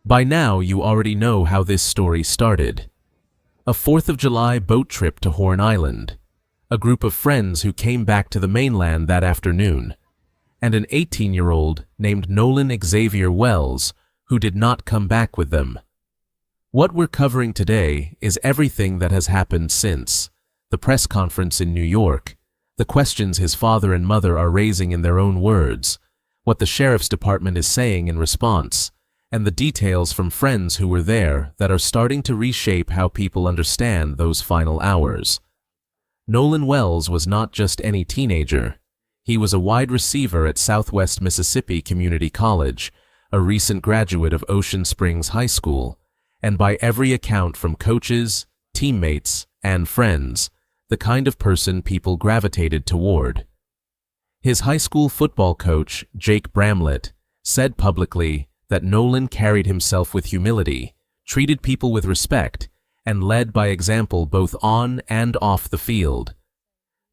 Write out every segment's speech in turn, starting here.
By now, you already know how this story started. A 4th of July boat trip to Horn Island, a group of friends who came back to the mainland that afternoon, and an 18-year-old named Nolan Xavier Wells who did not come back with them. What we're covering today is everything that has happened since the press conference in New York, the questions his father and mother are raising in their own words, what the sheriff's department is saying in response, and the details from friends who were there that are starting to reshape how people understand those final hours. Nolan Wells was not just any teenager. He was a wide receiver at Southwest Mississippi Community College, a recent graduate of Ocean Springs High School, and by every account from coaches, teammates, and friends, the kind of person people gravitated toward. His high school football coach, Jake Bramlett, said publicly that Nolan carried himself with humility, treated people with respect, and led by example both on and off the field.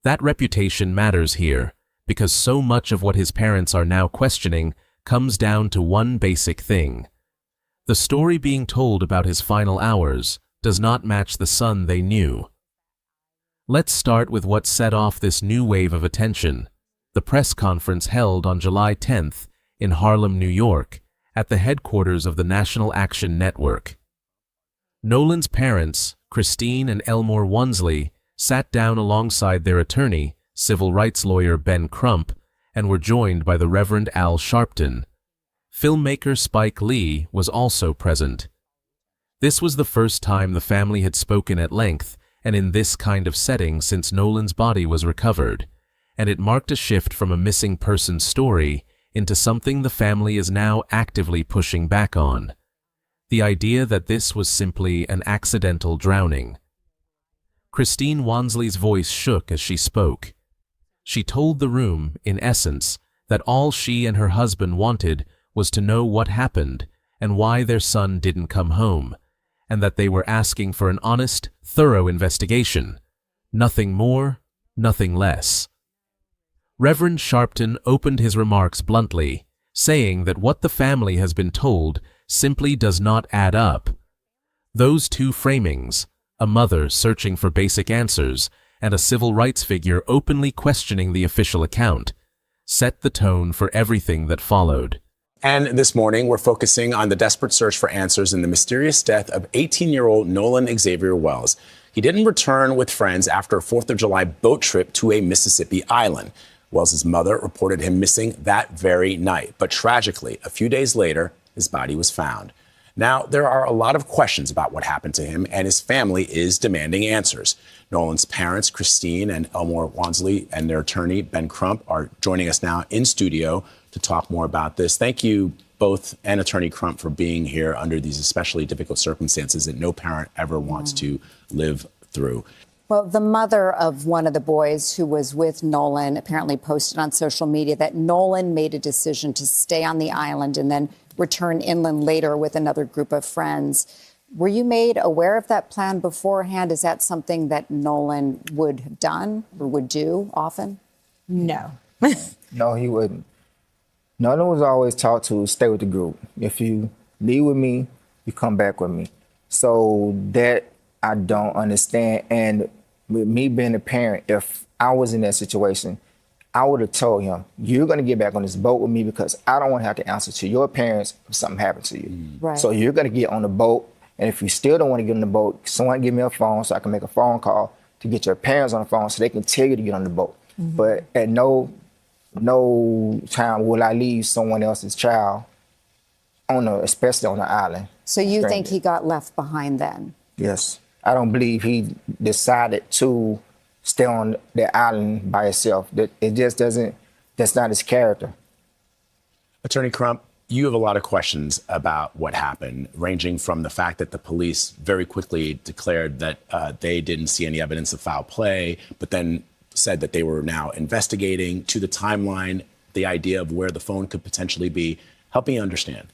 That reputation matters here, because so much of what his parents are now questioning comes down to one basic thing. The story being told about his final hours does not match the son they knew. Let's start with what set off this new wave of attention, the press conference held on July 10th in Harlem, New York, at the headquarters of the National Action Network. Nolan's parents, Christine and Elmore Wansley, sat down alongside their attorney, civil rights lawyer Ben Crump, and were joined by the Reverend Al Sharpton. Filmmaker Spike Lee was also present. This was the first time the family had spoken at length and in this kind of setting since Nolan's body was recovered, and it marked a shift from a missing person story into something the family is now actively pushing back on. The idea that this was simply an accidental drowning. Christine Wansley's voice shook as she spoke. She told the room, in essence, that all she and her husband wanted was to know what happened and why their son didn't come home, and that they were asking for an honest, thorough investigation. Nothing more, nothing less. Reverend Sharpton opened his remarks bluntly, saying that what the family has been told simply does not add up. Those two framings, a mother searching for basic answers and a civil rights figure openly questioning the official account, set the tone for everything that followed. And this morning, we're focusing on the desperate search for answers in the mysterious death of 18-year-old Nolan Xavier Wells. He didn't return with friends after a 4th of July boat trip to a Mississippi island. Wells' mother reported him missing that very night, but tragically, a few days later, his body was found. Now, there are a lot of questions about what happened to him, and his family is demanding answers. Nolan's parents, Christine and Elmore Wansley, and their attorney, Ben Crump, are joining us now in studio to talk more about this. Thank you both, and Attorney Crump, for being here under these especially difficult circumstances that no parent ever wants to live through. Well, the mother of one of the boys who was with Nolan apparently posted on social media that Nolan made a decision to stay on the island and then return inland later with another group of friends. Were you made aware of that plan beforehand? Is that something that Nolan would have done or would do often? No. No, he wouldn't. Nolan was always taught to stay with the group. If you leave with me, you come back with me. So that I don't understand. And with me being a parent, if I was in that situation, I would have told him, you're going to get back on this boat with me because I don't want to have to answer to your parents if something happened to you. Right. So you're going to get on the boat. And if you still don't want to get on the boat, someone give me a phone so I can make a phone call to get your parents on the phone so they can tell you to get on the boat. Mm-hmm. But at no time will I leave someone else's child especially on the island. So you think he got left behind then? Yes. I don't believe he decided to stay on the island by himself. It just doesn't, that's not his character. Attorney Crump, you have a lot of questions about what happened, ranging from the fact that the police very quickly declared that they didn't see any evidence of foul play, but then said that they were now investigating, to the timeline, the idea of where the phone could potentially be. Help me understand.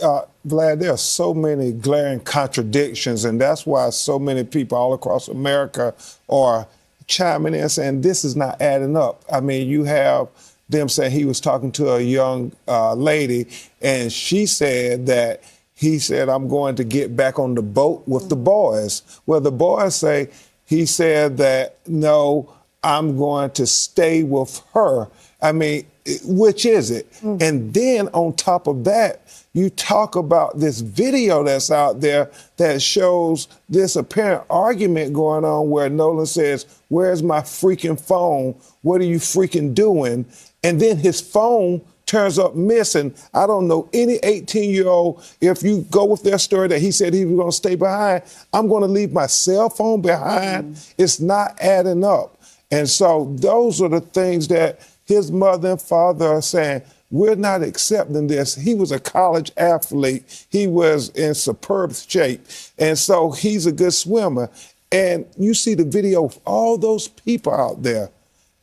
Vlad, there are so many glaring contradictions, and that's why so many people all across America are chiming in saying this is not adding up. I mean, you have them saying he was talking to a young lady, and she said that he said, I'm going to get back on the boat with the boys. Well, the boys say, he said that, no, I'm going to stay with her. I mean, which is it? And then on top of that, you talk about this video that's out there that shows this apparent argument going on where Nolan says, where's my freaking phone? What are you freaking doing? And then his phone turns up missing. I don't know any 18-year-old, if you go with their story that he said he was going to stay behind, I'm going to leave my cell phone behind. It's not adding up. And so those are the things that his mother and father are saying, we're not accepting this. He was a college athlete. He was in superb shape. And so he's a good swimmer. And you see the video of all those people out there.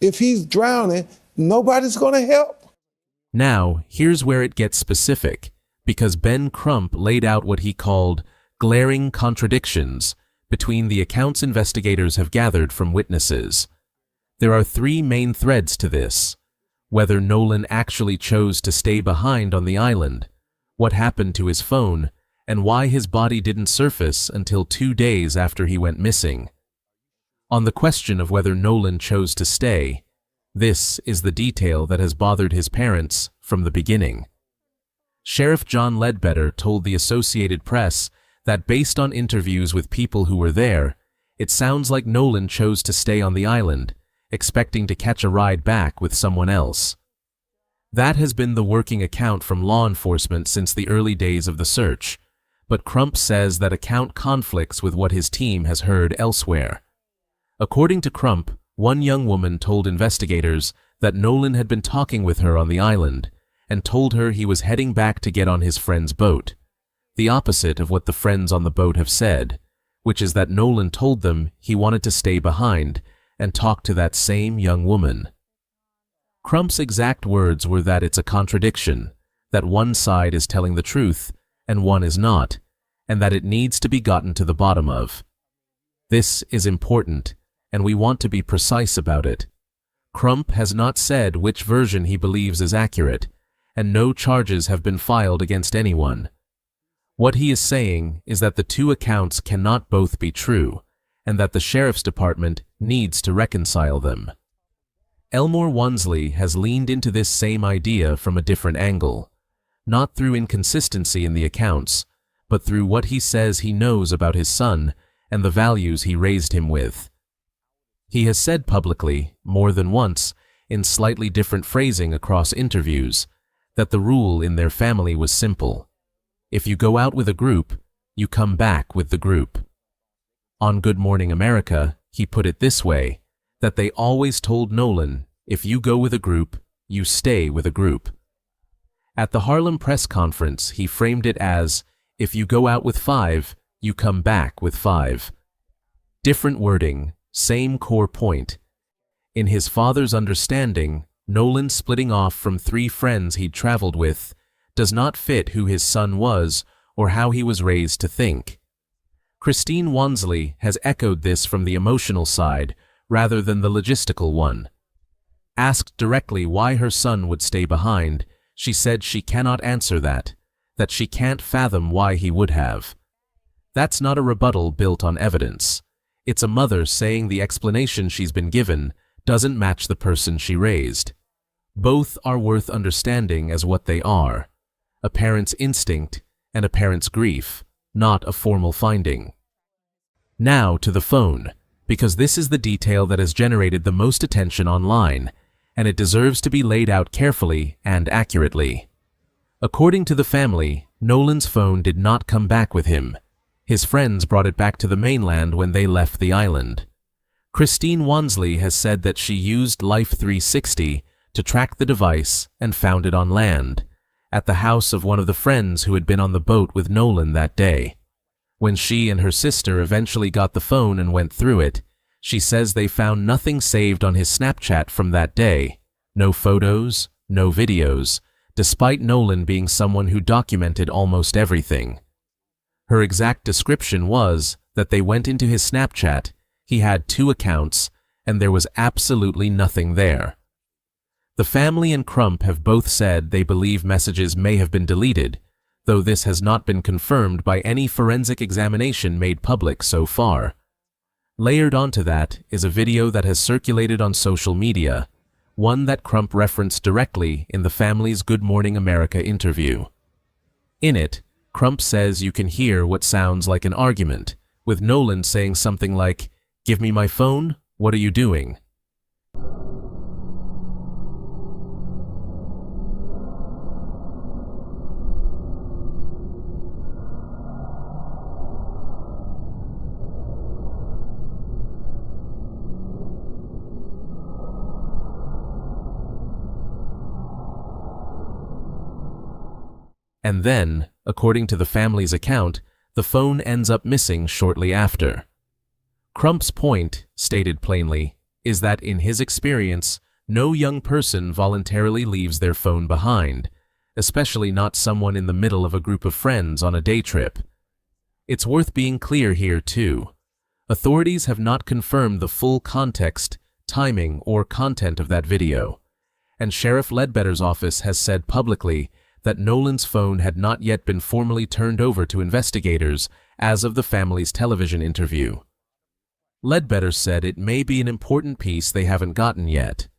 If he's drowning, nobody's going to help. Now, here's where it gets specific, because Ben Crump laid out what he called glaring contradictions between the accounts investigators have gathered from witnesses. There are three main threads to this: whether Nolan actually chose to stay behind on the island, what happened to his phone, and why his body didn't surface until 2 days after he went missing. On the question of whether Nolan chose to stay, this is the detail that has bothered his parents from the beginning. Sheriff John Ledbetter told the Associated Press that based on interviews with people who were there, it sounds like Nolan chose to stay on the island, expecting to catch a ride back with someone else. That has been the working account from law enforcement since the early days of the search, but Crump says that account conflicts with what his team has heard elsewhere. According to Crump, one young woman told investigators that Nolan had been talking with her on the island and told her he was heading back to get on his friend's boat, the opposite of what the friends on the boat have said, which is that Nolan told them he wanted to stay behind and talk to that same young woman. Crump's exact words were that it's a contradiction, that one side is telling the truth and one is not, and that it needs to be gotten to the bottom of. This is important, and we want to be precise about it. Crump has not said which version he believes is accurate, and no charges have been filed against anyone. What he is saying is that the two accounts cannot both be true, and that the Sheriff's Department needs to reconcile them. Elmore Wansley has leaned into this same idea from a different angle, not through inconsistency in the accounts, but through what he says he knows about his son and the values he raised him with. He has said publicly, more than once, in slightly different phrasing across interviews, that the rule in their family was simple. If you go out with a group, you come back with the group. On Good Morning America, he put it this way, that they always told Nolan, if you go with a group, you stay with a group. At the Harlem press conference, he framed it as, if you go out with 5, you come back with 5. Different wording, same core point. In his father's understanding, Nolan splitting off from 3 friends he'd traveled with does not fit who his son was or how he was raised to think. Christine Wansley has echoed this from the emotional side rather than the logistical one. Asked directly why her son would stay behind, she said she cannot answer that she can't fathom why he would have. That's not a rebuttal built on evidence. It's a mother saying the explanation she's been given doesn't match the person she raised. Both are worth understanding as what they are, a parent's instinct and a parent's grief, not a formal finding. Now to the phone, because this is the detail that has generated the most attention online, and it deserves to be laid out carefully and accurately. According to the family, Nolan's phone did not come back with him. His friends brought it back to the mainland when they left the island. Christine Wansley has said that she used Life 360 to track the device and found it on land, at the house of one of the friends who had been on the boat with Nolan that day. When she and her sister eventually got the phone and went through it, she says they found nothing saved on his Snapchat from that day. No photos, no videos, despite Nolan being someone who documented almost everything. Her exact description was that they went into his Snapchat, he had 2 accounts, and there was absolutely nothing there. The family and Crump have both said they believe messages may have been deleted, though this has not been confirmed by any forensic examination made public so far. Layered onto that is a video that has circulated on social media, one that Crump referenced directly in the family's Good Morning America interview. In it, Crump says you can hear what sounds like an argument, with Nolan saying something like, "Give me my phone, what are you doing?" And then, according to the family's account, the phone ends up missing shortly after. Crump's point, stated plainly, is that in his experience, no young person voluntarily leaves their phone behind, especially not someone in the middle of a group of friends on a day trip. It's worth being clear here, too. Authorities have not confirmed the full context, timing, or content of that video, and Sheriff Ledbetter's office has said publicly that Nolan's phone had not yet been formally turned over to investigators as of the family's television interview. Ledbetter said it may be an important piece they haven't gotten yet.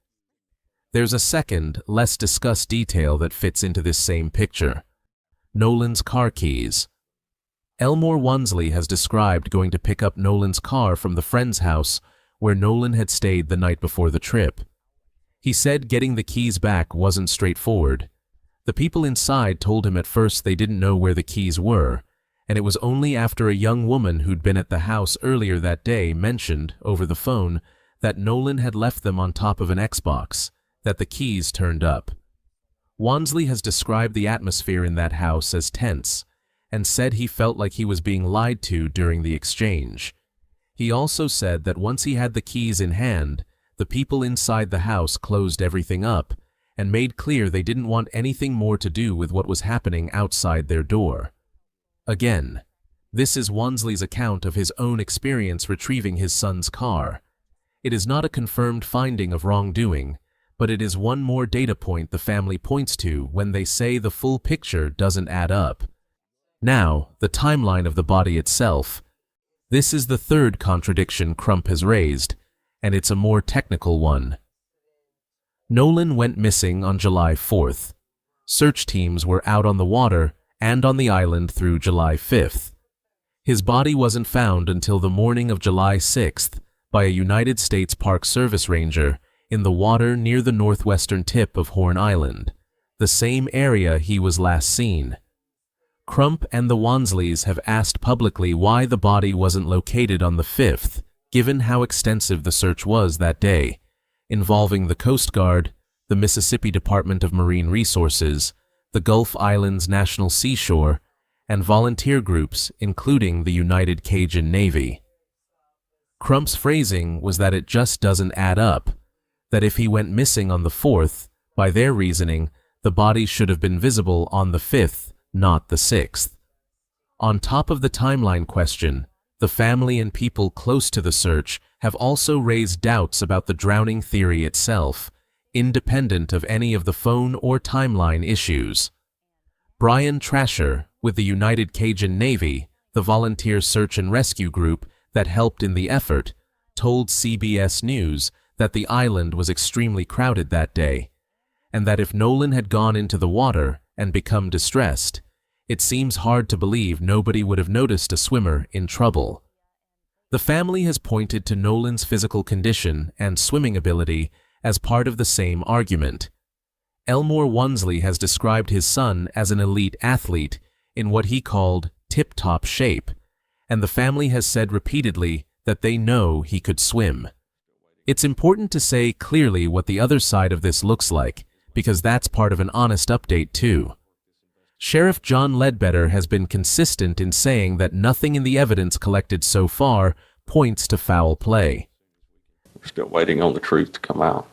There's a second, less discussed detail that fits into this same picture: Nolan's car keys. Elmore Wansley has described going to pick up Nolan's car from the friend's house where Nolan had stayed the night before the trip. He said getting the keys back wasn't straightforward. The people inside told him at first they didn't know where the keys were, and it was only after a young woman who'd been at the house earlier that day mentioned, over the phone, that Nolan had left them on top of an Xbox, that the keys turned up. Wansley has described the atmosphere in that house as tense, and said he felt like he was being lied to during the exchange. He also said that once he had the keys in hand, the people inside the house closed everything up, and made clear they didn't want anything more to do with what was happening outside their door. Again, this is Wansley's account of his own experience retrieving his son's car. It is not a confirmed finding of wrongdoing, but it is one more data point the family points to when they say the full picture doesn't add up. Now, the timeline of the body itself. This is the third contradiction Crump has raised, and it's a more technical one. Nolan went missing on July 4th. Search teams were out on the water and on the island through July 5th. His body wasn't found until the morning of July 6th by a United States Park Service ranger in the water near the northwestern tip of Horn Island, the same area he was last seen. Crump and the Wansleys have asked publicly why the body wasn't located on the 5th, given how extensive the search was that day, involving the Coast Guard, the Mississippi Department of Marine Resources, the Gulf Islands National Seashore, and volunteer groups, including the United Cajun Navy. Crump's phrasing was that it just doesn't add up, that if he went missing on the 4th, by their reasoning, the body should have been visible on the 5th, not the 6th. On top of the timeline question, the family and people close to the search have also raised doubts about the drowning theory itself, independent of any of the phone or timeline issues. Brian Trasher, with the United Cajun Navy, the volunteer search and rescue group that helped in the effort, told CBS News that the island was extremely crowded that day, and that if Nolan had gone into the water and become distressed, it seems hard to believe nobody would have noticed a swimmer in trouble. The family has pointed to Nolan's physical condition and swimming ability as part of the same argument. Elmore Wansley has described his son as an elite athlete in what he called tip-top shape, and the family has said repeatedly that they know he could swim. It's important to say clearly what the other side of this looks like, because that's part of an honest update too. Sheriff John Ledbetter has been consistent in saying that nothing in the evidence collected so far points to foul play. We're still waiting on the truth to come out.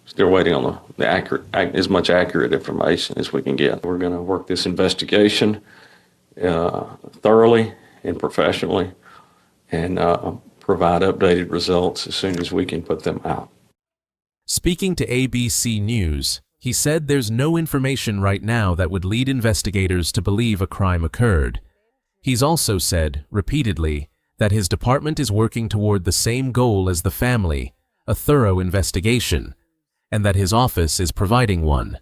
Still waiting on the as much accurate information as we can get. We're going to work this investigation thoroughly and professionally and provide updated results as soon as we can put them out. Speaking to ABC News, He said there's no information right now that would lead investigators to believe a crime occurred. He's also said, repeatedly, that his department is working toward the same goal as the family, a thorough investigation, and that his office is providing one.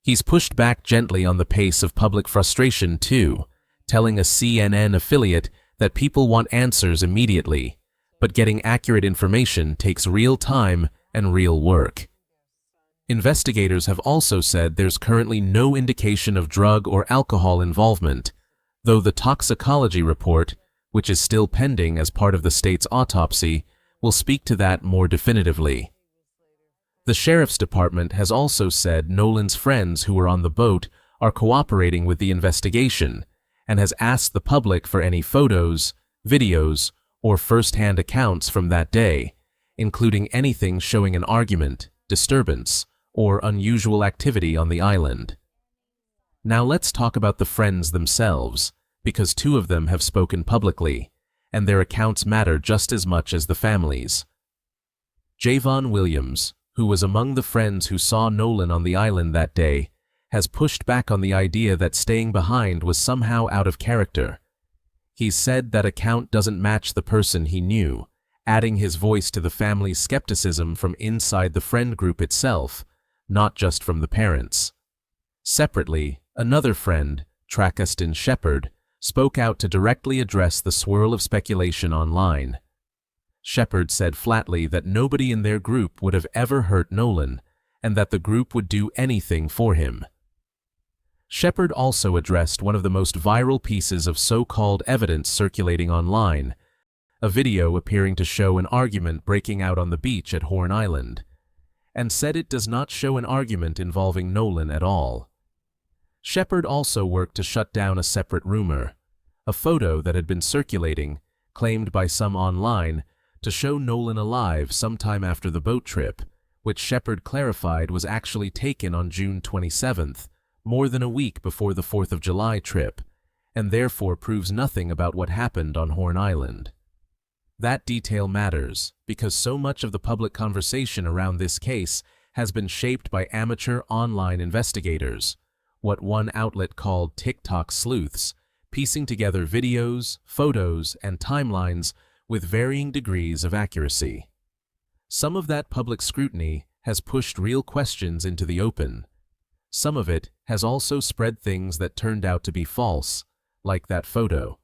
He's pushed back gently on the pace of public frustration too, telling a CNN affiliate that people want answers immediately, but getting accurate information takes real time and real work. Investigators have also said there's currently no indication of drug or alcohol involvement, though the toxicology report, which is still pending as part of the state's autopsy, will speak to that more definitively. The sheriff's department has also said Nolan's friends who were on the boat are cooperating with the investigation and has asked the public for any photos, videos, or first-hand accounts from that day, including anything showing an argument, disturbance, or unusual activity on the island. Now let's talk about the friends themselves, because two of them have spoken publicly, and their accounts matter just as much as the families. Javon Williams, who was among the friends who saw Nolan on the island that day, has pushed back on the idea that staying behind was somehow out of character. He's said that account doesn't match the person he knew, adding his voice to the family's skepticism from inside the friend group itself, not just from the parents. Separately, another friend, Trackiston Shepard, spoke out to directly address the swirl of speculation online. Shepard said flatly that nobody in their group would have ever hurt Nolan, and that the group would do anything for him. Shepard also addressed one of the most viral pieces of so-called evidence circulating online, a video appearing to show an argument breaking out on the beach at Horn Island, and said it does not show an argument involving Nolan at all. Shepard also worked to shut down a separate rumor, a photo that had been circulating, claimed by some online, to show Nolan alive sometime after the boat trip, which Shepard clarified was actually taken on June 27th, more than a week before the 4th of July trip, and therefore proves nothing about what happened on Horn Island. That detail matters because so much of the public conversation around this case has been shaped by amateur online investigators, what one outlet called TikTok sleuths, piecing together videos, photos, and timelines with varying degrees of accuracy. Some of that public scrutiny has pushed real questions into the open. Some of it has also spread things that turned out to be false, like that photo.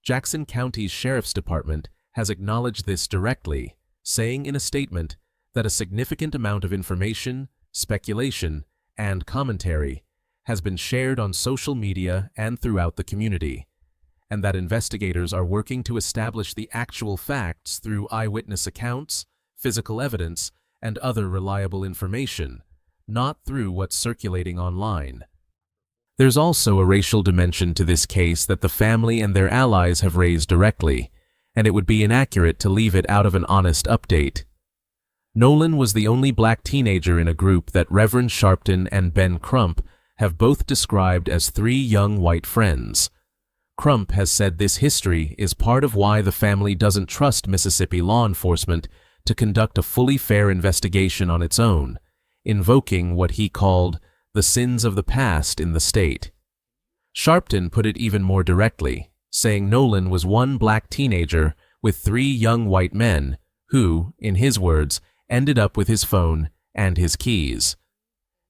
Jackson County's Sheriff's Department has acknowledged this directly, saying in a statement that a significant amount of information, speculation, and commentary has been shared on social media and throughout the community, and that investigators are working to establish the actual facts through eyewitness accounts, physical evidence, and other reliable information, not through what's circulating online. There's also a racial dimension to this case that the family and their allies have raised directly, and it would be inaccurate to leave it out of an honest update. Nolan was the only black teenager in a group that Reverend Sharpton and Ben Crump have both described as three young white friends. Crump has said this history is part of why the family doesn't trust Mississippi law enforcement to conduct a fully fair investigation on its own, invoking what he called the sins of the past in the state. Sharpton put it even more directly, saying Nolan was one black teenager with three young white men who, in his words, ended up with his phone and his keys.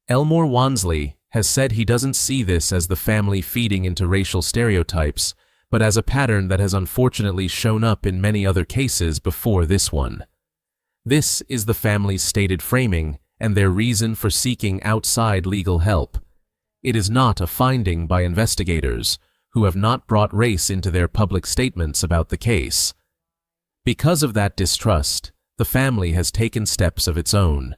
Elmore Wansley has said he doesn't see this as the family feeding into racial stereotypes, but as a pattern that has unfortunately shown up in many other cases before this one. This is the family's stated framing and their reason for seeking outside legal help. It is not a finding by investigators, who have not brought race into their public statements about the case. Because of that distrust, the family has taken steps of its own.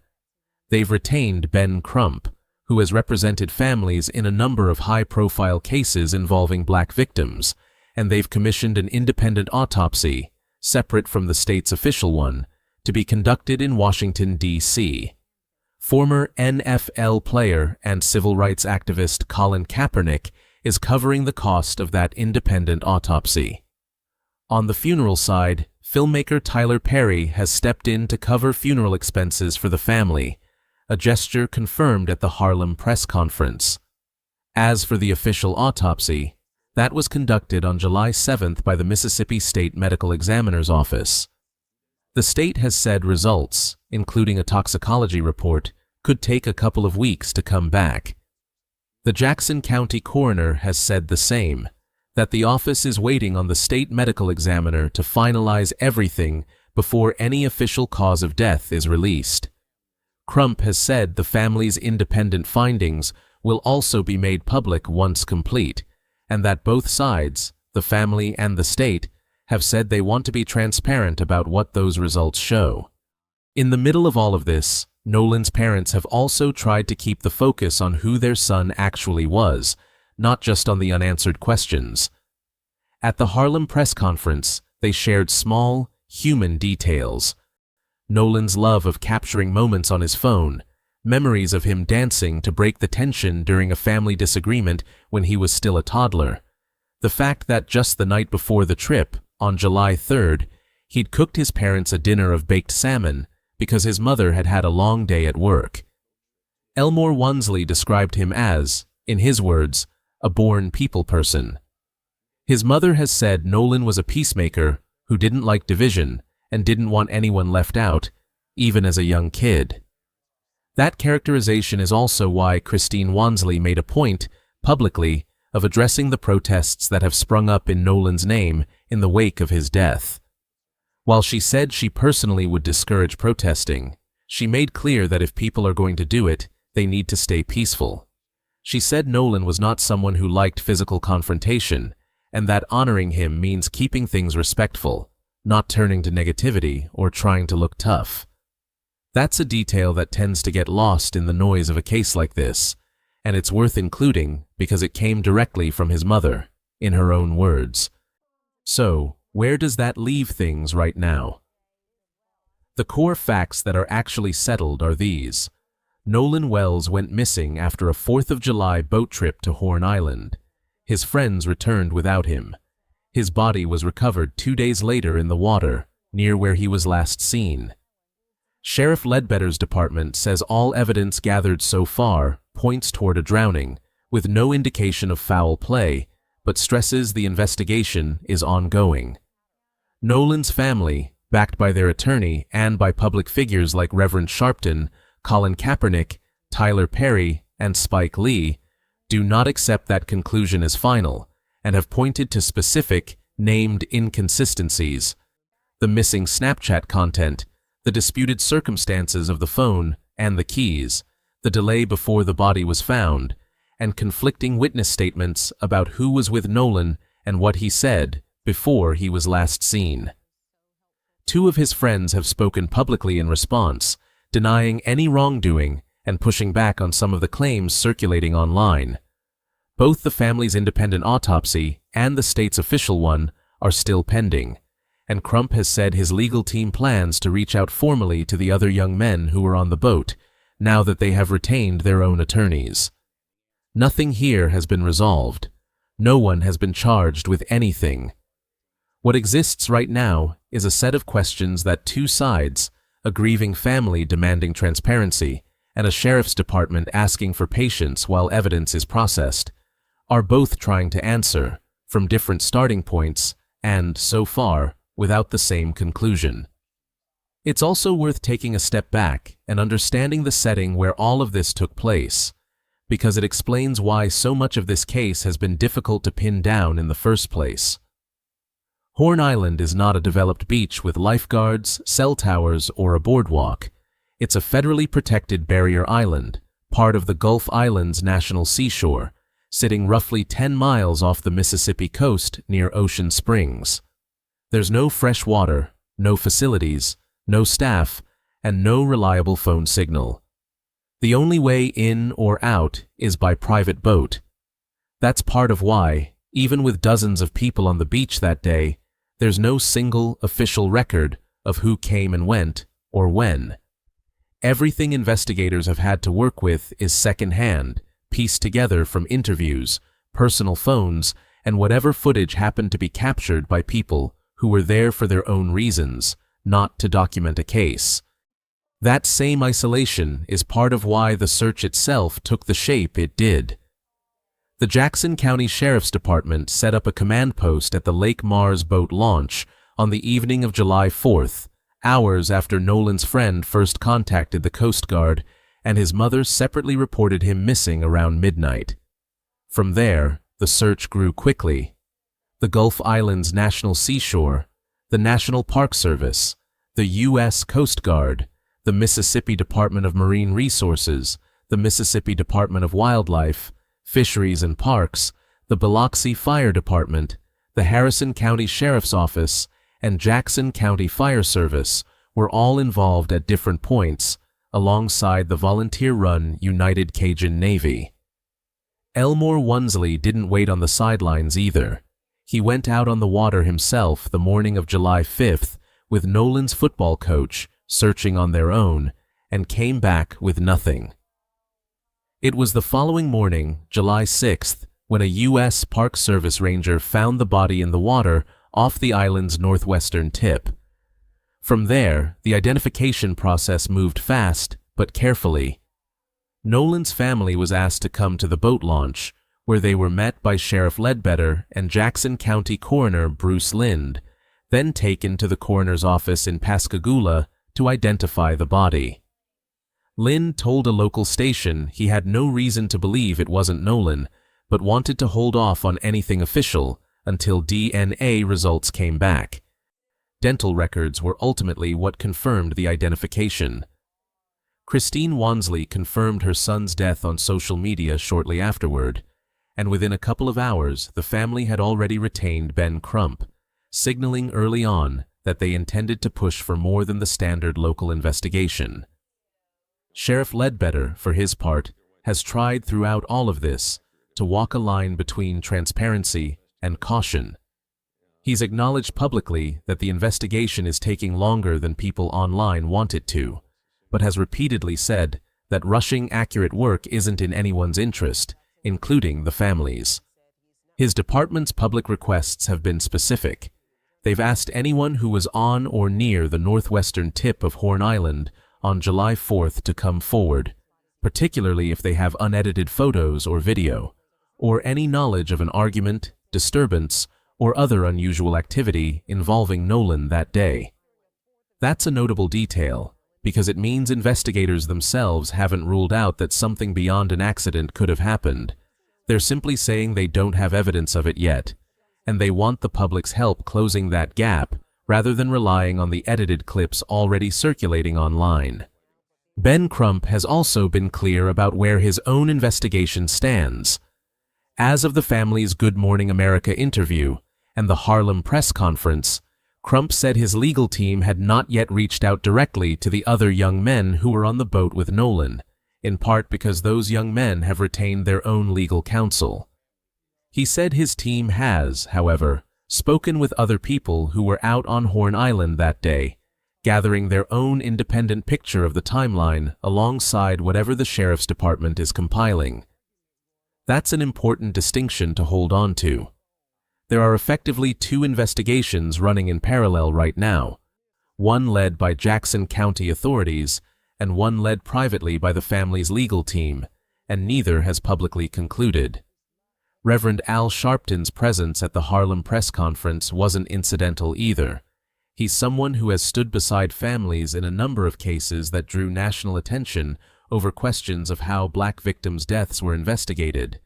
They've retained Ben Crump, who has represented families in a number of high-profile cases involving black victims, and they've commissioned an independent autopsy, separate from the state's official one, to be conducted in Washington, D.C. Former NFL player and civil rights activist Colin Kaepernick is covering the cost of that independent autopsy. On the funeral side, filmmaker Tyler Perry has stepped in to cover funeral expenses for the family, a gesture confirmed at the Harlem press conference. As for the official autopsy, that was conducted on July 7th by the Mississippi State Medical Examiner's Office. The state has said results, including a toxicology report, could take a couple of weeks to come back. The Jackson County coroner has said the same, that the office is waiting on the state medical examiner to finalize everything before any official cause of death is released. Crump has said the family's independent findings will also be made public once complete, and that both sides, the family and the state, have said they want to be transparent about what those results show. In the middle of all of this, Nolan's parents have also tried to keep the focus on who their son actually was, not just on the unanswered questions. At the Harlem press conference, they shared small, human details. Nolan's love of capturing moments on his phone, memories of him dancing to break the tension during a family disagreement when he was still a toddler, the fact that just the night before the trip, on July 3rd, he'd cooked his parents a dinner of baked salmon because his mother had had a long day at work. Elmore Wansley described him as, in his words, a born people person. His mother has said Nolan was a peacemaker who didn't like division and didn't want anyone left out, even as a young kid. That characterization is also why Christine Wansley made a point, publicly, of addressing the protests that have sprung up in Nolan's name in the wake of his death. While she said she personally would discourage protesting, she made clear that if people are going to do it, they need to stay peaceful. She said Nolan was not someone who liked physical confrontation, and that honoring him means keeping things respectful, not turning to negativity or trying to look tough. That's a detail that tends to get lost in the noise of a case like this, and it's worth including because it came directly from his mother, in her own words. So, where does that leave things right now? The core facts that are actually settled are these. Nolan Wells went missing after a 4th of July boat trip to Horn Island. His friends returned without him. His body was recovered 2 days later in the water, near where he was last seen. Sheriff Ledbetter's department says all evidence gathered so far points toward a drowning, with no indication of foul play, but stresses the investigation is ongoing. Nolan's family, backed by their attorney and by public figures like Reverend Sharpton, Colin Kaepernick, Tyler Perry, and Spike Lee, do not accept that conclusion as final and have pointed to specific, named inconsistencies: the missing Snapchat content, the disputed circumstances of the phone and the keys, the delay before the body was found, and conflicting witness statements about who was with Nolan and what he said before he was last seen. 2 of his friends have spoken publicly in response, denying any wrongdoing and pushing back on some of the claims circulating online. Both the family's independent autopsy and the state's official one are still pending, and Crump has said his legal team plans to reach out formally to the other young men who were on the boat, now that they have retained their own attorneys. Nothing here has been resolved. No one has been charged with anything. What exists right now is a set of questions that 2 sides, a grieving family demanding transparency and a sheriff's department asking for patience while evidence is processed, are both trying to answer, from different starting points and, so far, without the same conclusion. It's also worth taking a step back and understanding the setting where all of this took place, because it explains why so much of this case has been difficult to pin down in the first place. Horn Island is not a developed beach with lifeguards, cell towers, or a boardwalk. It's a federally protected barrier island, part of the Gulf Islands National Seashore, sitting roughly 10 miles off the Mississippi coast near Ocean Springs. There's no fresh water, no facilities, no staff, and no reliable phone signal. The only way in or out is by private boat. That's part of why, even with dozens of people on the beach that day, there's no single official record of who came and went or when. Everything investigators have had to work with is secondhand, pieced together from interviews, personal phones, and whatever footage happened to be captured by people who were there for their own reasons, not to document a case. That same isolation is part of why the search itself took the shape it did. The Jackson County Sheriff's Department set up a command post at the Lake Mars boat launch on the evening of July 4th, hours after Nolan's friend first contacted the Coast Guard and his mother separately reported him missing around midnight. From there, the search grew quickly. The Gulf Islands National Seashore, the National Park Service, the U.S. Coast Guard, the Mississippi Department of Marine Resources, the Mississippi Department of Wildlife, Fisheries and Parks, the Biloxi Fire Department, the Harrison County Sheriff's Office, and Jackson County Fire Service were all involved at different points, alongside the volunteer-run United Cajun Navy. Elmore Wonsley didn't wait on the sidelines either. He went out on the water himself the morning of July 5th with Nolan's football coach searching on their own, and came back with nothing. It was the following morning, July 6th, when a U.S. Park Service ranger found the body in the water off the island's northwestern tip. From there, the identification process moved fast, but carefully. Nolan's family was asked to come to the boat launch, where they were met by Sheriff Ledbetter and Jackson County Coroner Bruce Lind, then taken to the coroner's office in Pascagoula to identify the body. Lind told a local station he had no reason to believe it wasn't Nolan, but wanted to hold off on anything official until DNA results came back. Dental records were ultimately what confirmed the identification. Christine Wonsley confirmed her son's death on social media shortly afterward, and within a couple of hours the family had already retained Ben Crump, signaling early on that they intended to push for more than the standard local investigation. Sheriff Ledbetter, for his part, has tried throughout all of this to walk a line between transparency and caution. He's acknowledged publicly that the investigation is taking longer than people online want it to, but has repeatedly said that rushing accurate work isn't in anyone's interest, including the family's. His department's public requests have been specific. They've asked anyone who was on or near the northwestern tip of Horn Island on July 4th to come forward, particularly if they have unedited photos or video, or any knowledge of an argument, disturbance, or other unusual activity involving Nolan that day. That's a notable detail, because it means investigators themselves haven't ruled out that something beyond an accident could have happened. They're simply saying they don't have evidence of it yet, and they want the public's help closing that gap rather than relying on the edited clips already circulating online. Ben Crump has also been clear about where his own investigation stands. As of the family's Good Morning America interview and the Harlem press conference, Crump said his legal team had not yet reached out directly to the other young men who were on the boat with Nolan, in part because those young men have retained their own legal counsel. He said his team has, however, spoken with other people who were out on Horn Island that day, gathering their own independent picture of the timeline alongside whatever the sheriff's department is compiling. That's an important distinction to hold on to. There are effectively two investigations running in parallel right now, one led by Jackson County authorities and one led privately by the family's legal team, and neither has publicly concluded. Reverend Al Sharpton's presence at the Harlem press conference wasn't incidental either. He's someone who has stood beside families in a number of cases that drew national attention over questions of how Black victims' deaths were investigated,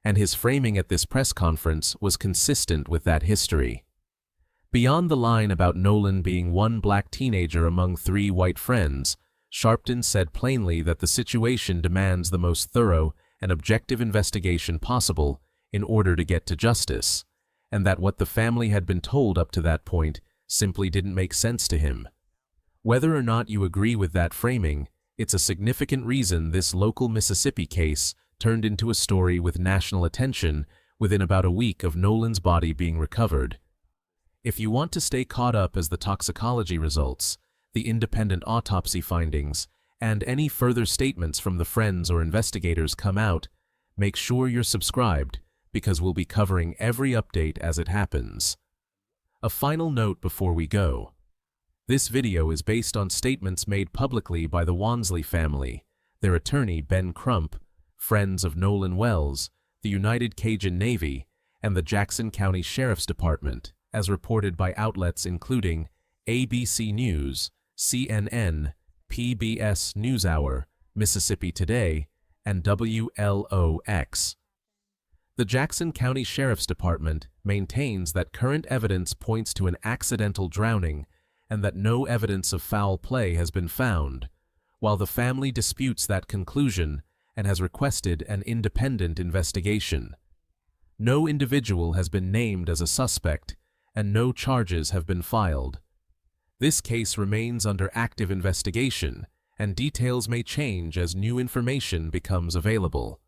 and his framing at this press conference was consistent with that history. Beyond the line about Nolan being one Black teenager among three white friends, Sharpton said plainly that the situation demands the most thorough and objective investigation possible in order to get to justice, and that what the family had been told up to that point simply didn't make sense to him. Whether or not you agree with that framing, it's a significant reason this local Mississippi case turned into a story with national attention within about a week of Nolan's body being recovered. If you want to stay caught up as the toxicology results, the independent autopsy findings, and any further statements from the friends or investigators come out, make sure you're subscribed, because we'll be covering every update as it happens. A final note before we go. This video is based on statements made publicly by the Wansley family, their attorney Ben Crump, friends of Nolan Wells, the United Cajun Navy, and the Jackson County Sheriff's Department, as reported by outlets including ABC News, CNN, PBS NewsHour, Mississippi Today, and WLOX. The Jackson County Sheriff's Department maintains that current evidence points to an accidental drowning and that no evidence of foul play has been found, while the family disputes that conclusion and has requested an independent investigation. No individual has been named as a suspect, and no charges have been filed. This case remains under active investigation, and details may change as new information becomes available.